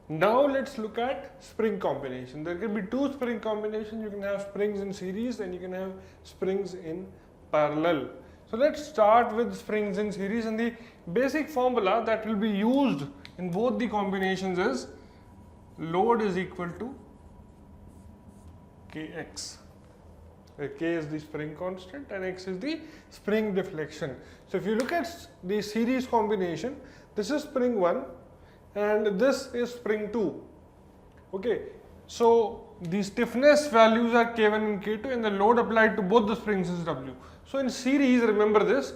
Now let's look at spring combination. There can be two spring combinations. You can have springs in series and you can have springs in parallel. So let's start with springs in series, and the basic formula that will be used in both the combinations is load is equal to Kx, where K is the spring constant and X is the spring deflection. So if you look at the series combination, this is spring 1 and this is spring 2. Okay, so the stiffness values are K1 and K2 and the load applied to both the springs is W. So in series, remember this,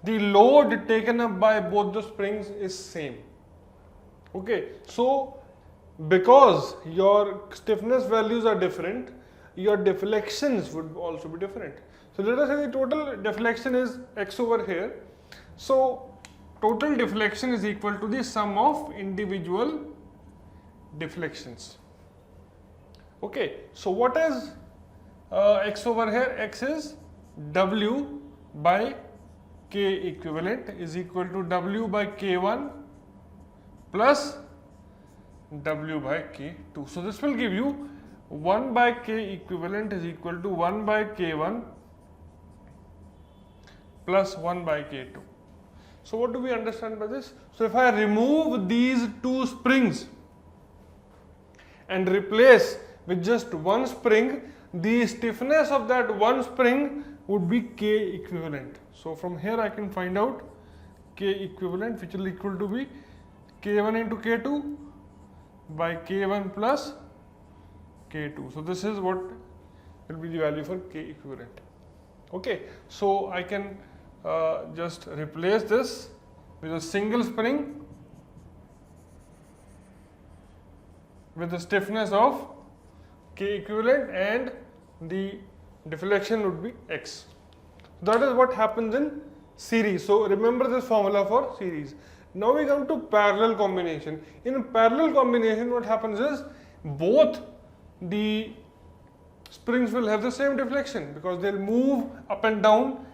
the load taken up by both the springs is same. Okay, so because your stiffness values are different, your deflections would also be different. So let us say the total deflection is X over here. So total deflection is equal to the sum of individual deflections. Okay, so what is X over here? X is W by K equivalent is equal to W by K1 plus W by K2. So this will give you 1 by K equivalent is equal to 1 by K1 plus 1 by K2. So what do we understand by this? So if I remove these two springs and replace with just one spring, the stiffness of that one spring would be K equivalent. So from here I can find out K equivalent, which will equal to be K1 into K2 by K1 plus K2. So this is what will be the value for K equivalent. Okay, so I can just replace this with a single spring with the stiffness of K equivalent and the deflection would be X. That is what happens in series. So remember this formula for series. Now we come to parallel combination. In parallel combination, what happens is both the springs will have the same deflection because they'll move up and down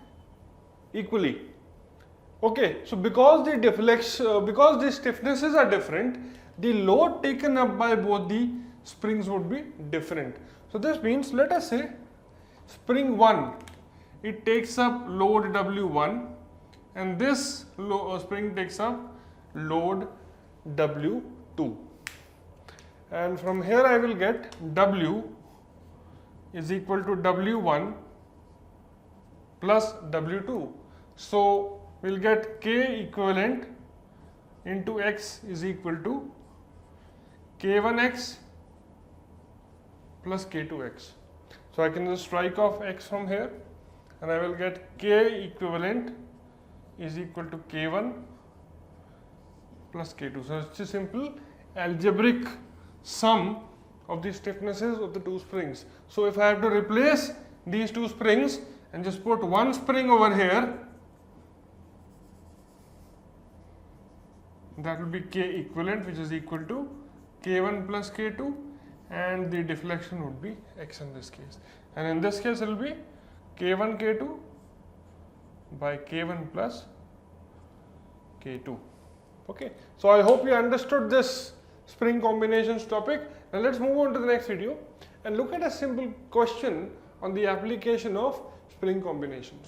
equally. Okay, so because the deflection, because the stiffnesses are different, the load taken up by both the springs would be different. So this means, let us say spring 1, it takes up load W1 and this spring takes up load W2. And from here I will get W is equal to W1 plus W2. So we'll get K equivalent into X is equal to K1X plus K2X. So I can just strike off X from here and I will get K equivalent is equal to K1 plus K2. So it's a simple algebraic sum of the stiffnesses of the two springs. So if I have to replace these two springs and just put one spring over here, that will be K equivalent, which is equal to K1 plus K2, and the deflection would be X in this case. And in this case it will be K1 K2 by K1 plus K2. Okay, so I hope you understood this spring combinations topic. Now let's move on to the next video and look at a simple question on the application of spring combinations.